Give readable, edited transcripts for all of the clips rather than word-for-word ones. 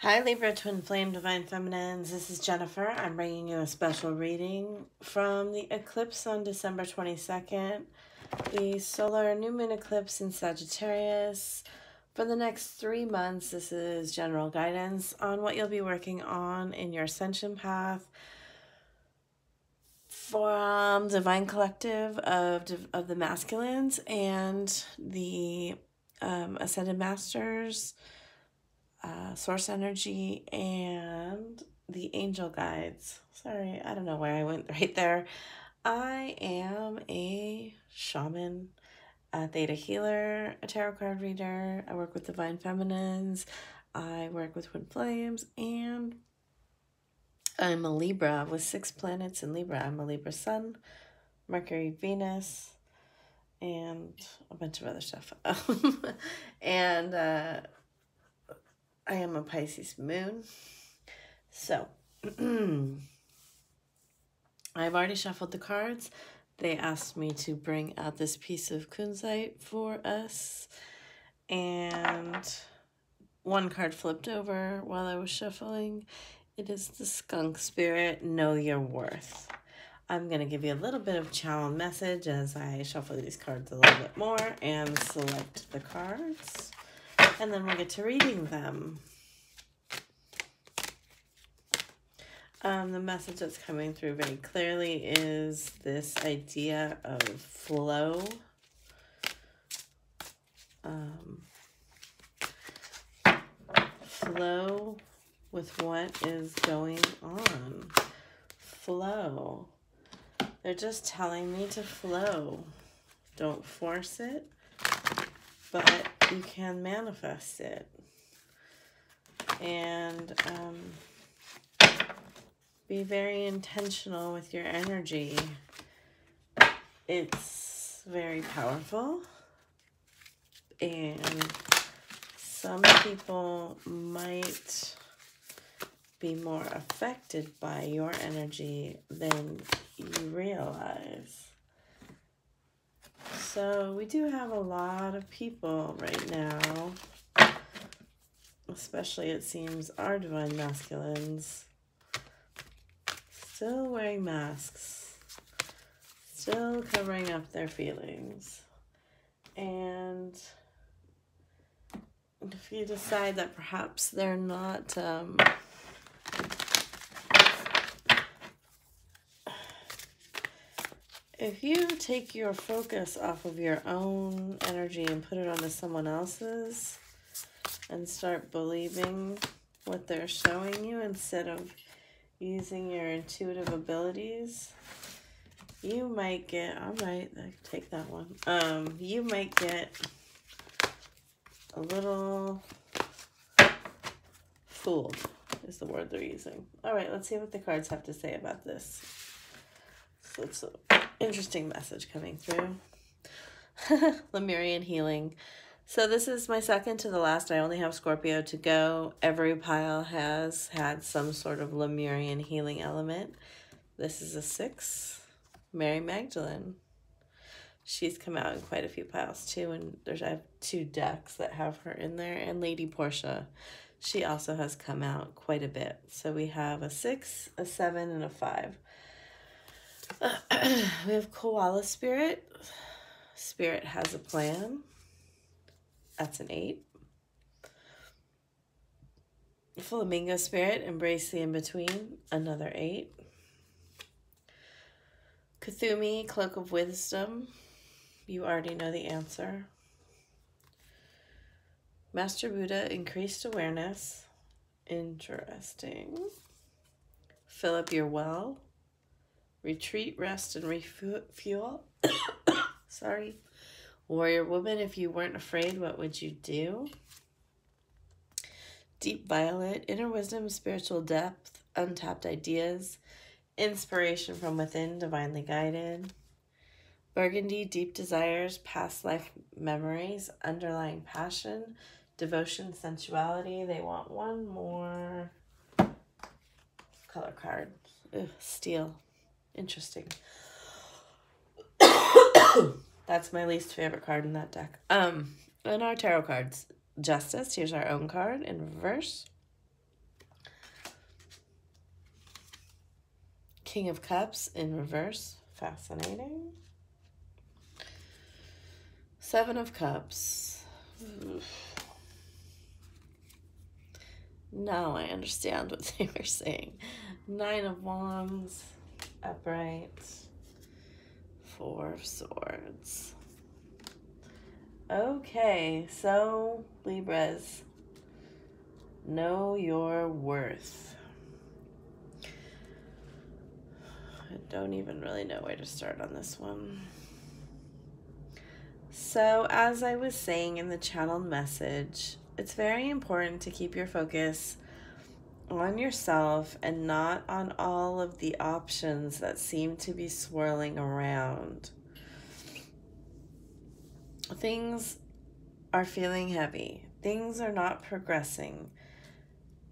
Hi Libra, Twin Flame, Divine Feminines. This is Jennifer. I'm bringing you a special reading from the eclipse on December 22nd, the solar new moon eclipse in Sagittarius. For the next 3 months, this is general guidance on what you'll be working on in your ascension path from Divine Collective of the masculines and the Ascended Masters, source energy, and the angel guides. Sorry, I don't know where I went right there. I am a shaman, a theta healer, a tarot card reader. I work with divine feminines. I work with twin flames, and I'm a Libra with 6 planets in Libra. I'm a Libra sun, Mercury, Venus, and a bunch of other stuff. And I am a Pisces moon. So, I've already shuffled the cards. They asked me to bring out this piece of kunzite for us. And one card flipped over while I was shuffling. It is the skunk spirit, know your worth. I'm going to give you a little bit of channel message as I shuffle these cards a little bit more and select the cards. And then we'll get to reading them. The message that's coming through very clearly is this idea of flow. Flow with what is going on. Flow. They're just telling me to flow. Don't force it, but you can manifest it. And be very intentional with your energy. It's very powerful. And some people might be more affected by your energy than you realize. So we do have a lot of people right now, especially it seems our divine masculines, still wearing masks, still covering up their feelings. And if you decide that perhaps they're not if you take your focus off of your own energy and put it onto someone else's and start believing what they're showing you instead of using your intuitive abilities, you might get, all right, I can take that one. You might get a little fooled is the word they're using. All right, let's see what the cards have to say about this. So it's an interesting message coming through. Lemurian healing. So this is my second to the last. I only have Scorpio to go. Every pile has had some sort of Lemurian healing element. This is a 6. Mary Magdalene. She's come out in quite a few piles too. And I have 2 decks that have her in there. And Lady Portia. She also has come out quite a bit. So we have a 6, a 7, and a 5. We have Koala Spirit. Spirit has a plan. That's an 8. Flamingo Spirit, embrace the in-between. Another 8. Kuthumi, Cloak of Wisdom. You already know the answer. Master Buddha, increased awareness. Interesting. Fill up your well. Retreat, rest, and refuel. Sorry. Warrior Woman, if you weren't afraid, what would you do? Deep Violet, inner wisdom, spiritual depth, untapped ideas, inspiration from within, divinely guided. Burgundy, deep desires, past life memories, underlying passion, devotion, sensuality. They want one more color card. Ugh, steel. Interesting. That's my least favorite card in that deck. And our tarot cards. Justice, here's our own card in reverse. King of Cups in reverse. Fascinating. Seven of Cups. Now I understand what they were saying. Nine of Wands, upright. Four of Swords. Okay, so Libras, know your worth. I don't even really know where to start on this one. So, as I was saying in the channeled message, it's very important to keep your focus on yourself and not on all of the options that seem to be swirling around. Things are feeling heavy. Things are not progressing.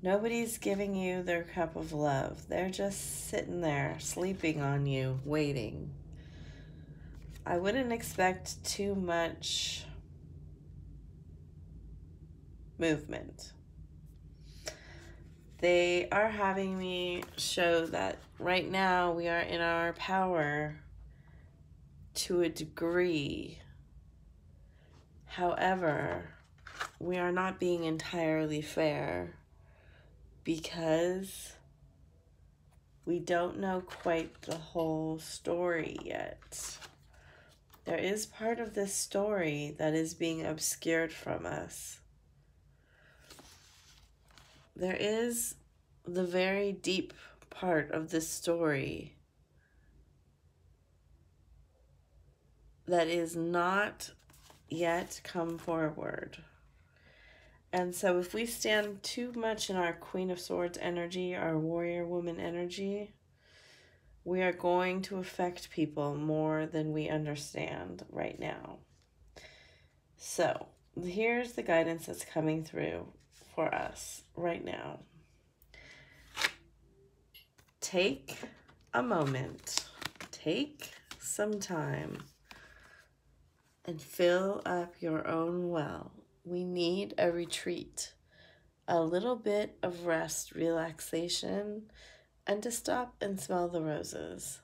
Nobody's giving you their cup of love. They're just sitting there, sleeping on you, waiting. I wouldn't expect too much movement. They are having me show that right now we are in our power to a degree. However, we are not being entirely fair because we don't know quite the whole story yet. There is part of this story that is being obscured from us. There is the very deep part of this story that is not yet come forward. And so if we stand too much in our Queen of Swords energy, our warrior woman energy, we are going to affect people more than we understand right now. So here's the guidance that's coming through for us right now. Take a moment, take some time, and fill up your own well. We need a retreat, a little bit of rest, relaxation, and to stop and smell the roses.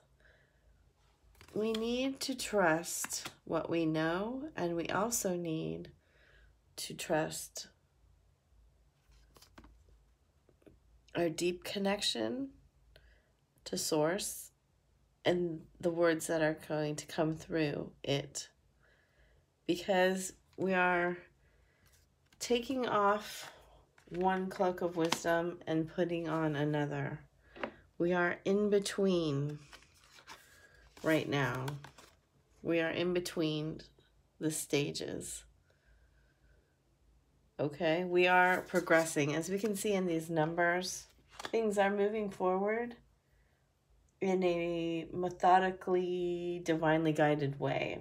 We need to trust what we know, and we also need to trust our deep connection to Source and the words that are going to come through it. Because we are taking off one cloak of wisdom and putting on another. We are in between right now. We are in between the stages. Okay, we are progressing. As we can see in these numbers, things are moving forward in a methodically, divinely guided way.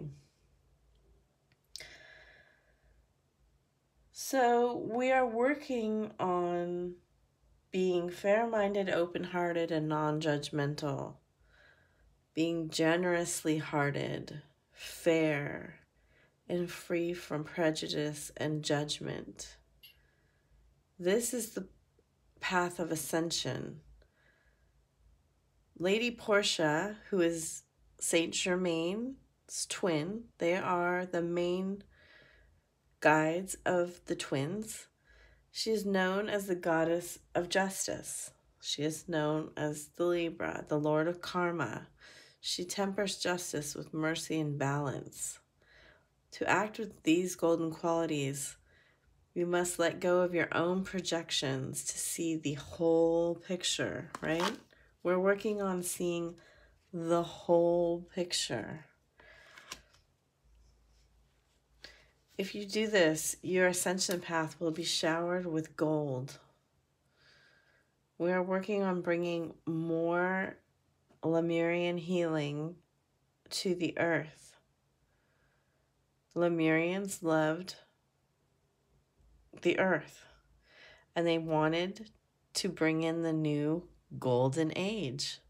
So we are working on being fair-minded, open-hearted, and non-judgmental. Being generously hearted, fair, and free from prejudice and judgment. This is the path of ascension. Lady Portia, who is Saint Germain's twin, they are the main guides of the twins. She is known as the goddess of justice. She is known as the Libra, the Lord of Karma. She tempers justice with mercy and balance. To act with these golden qualities, you must let go of your own projections to see the whole picture, right? We're working on seeing the whole picture. If you do this, your ascension path will be showered with gold. We are working on bringing more Lemurian healing to the earth. Lemurians loved the earth, and they wanted to bring in the new golden age.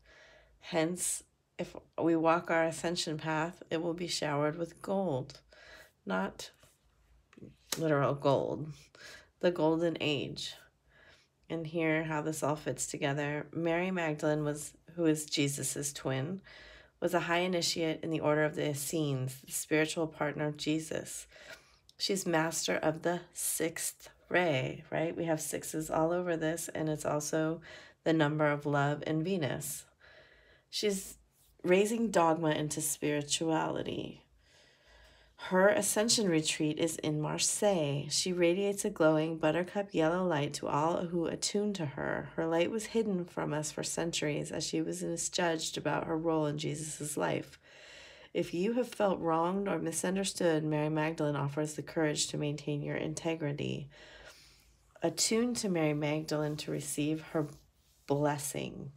Hence, if we walk our ascension path, it will be showered with gold, not literal gold, the golden age. And here, how this all fits together. Mary Magdalene was who is Jesus's twin, was a high initiate in the order of the Essenes, the spiritual partner of Jesus. She's master of the sixth ray, right? We have sixes all over this, and it's also the number of love and Venus. She's raising dogma into spirituality. Her ascension retreat is in Marseille. She radiates a glowing buttercup yellow light to all who attune to her. Her light was hidden from us for centuries as she was misjudged about her role in Jesus' life. If you have felt wronged or misunderstood, Mary Magdalene offers the courage to maintain your integrity. Attune to Mary Magdalene to receive her blessing.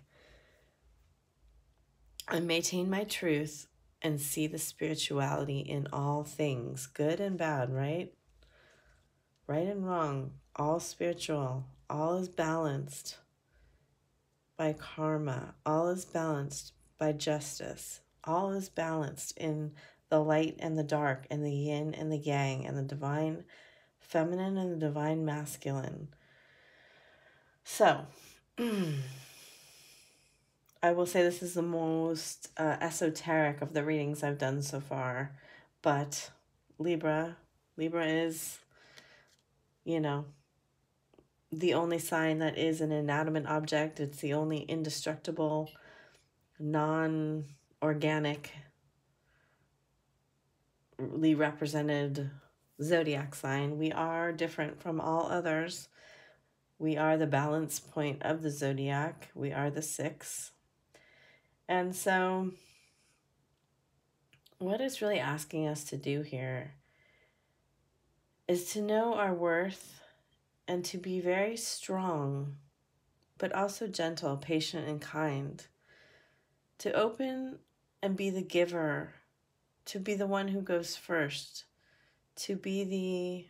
I maintain my truth and see the spirituality in all things, good and bad, right? Right and wrong, all spiritual, all is balanced by karma, all is balanced by justice, all is balanced in the light and the dark, and the yin and the yang, and the divine feminine and the divine masculine. So, I will say this is the most esoteric of the readings I've done so far, but Libra is, you know, the only sign that is an inanimate object. It's the only indestructible, non-organically represented zodiac sign. We are different from all others. We are the balance point of the zodiac. We are the six. And so what it's really asking us to do here is to know our worth and to be very strong, but also gentle, patient, and kind. To open and be the giver, to be the one who goes first, to be the,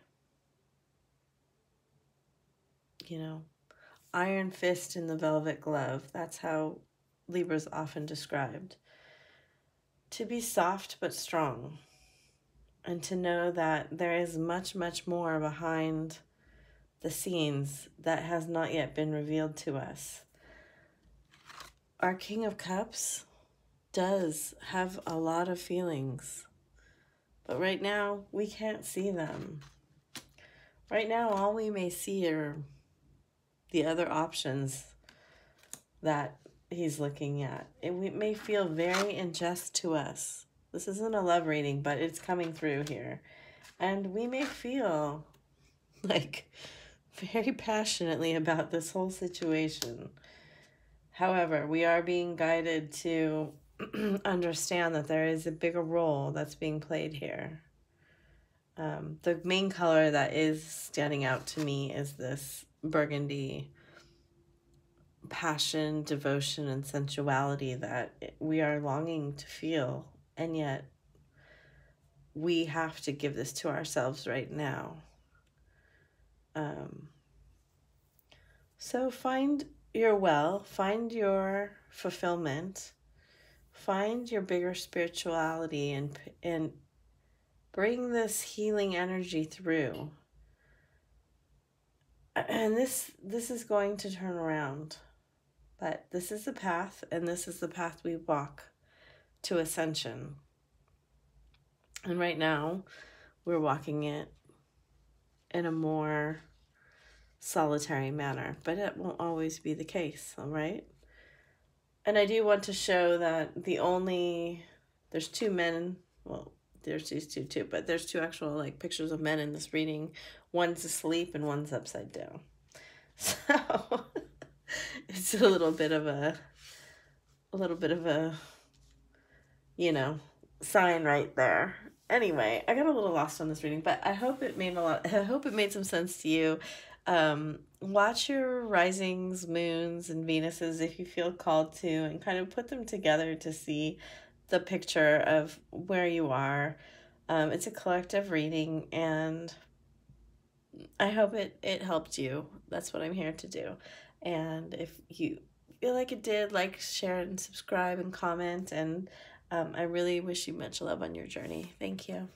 iron fist in the velvet glove. That's how Libra's often described. To be soft but strong, and to know that there is much, much more behind the scenes that has not yet been revealed to us. Our King of Cups does have a lot of feelings, but right now we can't see them. Right now, all we may see are the other options that he's looking at. It may feel very unjust to us. This isn't a love reading, but it's coming through here. And we may feel like very passionately about this whole situation. However, we are being guided to understand that there is a bigger role that's being played here. The main color that is standing out to me is this burgundy passion, devotion, and sensuality that we are longing to feel, and yet we have to give this to ourselves right now. So find your well, find your fulfillment, find your bigger spirituality, and bring this healing energy through. And this is going to turn around. But this is the path, and this is the path we walk to ascension. And right now, we're walking it in a more solitary manner, but it won't always be the case, all right? And I do want to show that there's two men, well, there's these two too, but there's two actual pictures of men in this reading. One's asleep and one's upside down. So it's a little bit of a sign right there. Anyway, I got a little lost on this reading, but I hope it made some sense to you. Watch your risings, moons, and Venuses if you feel called to, and kind of put them together to see the picture of where you are. It's a collective reading, and I hope it helped you. That's what I'm here to do. And if you feel like it did, share, and subscribe, and comment. And I really wish you much love on your journey. Thank you.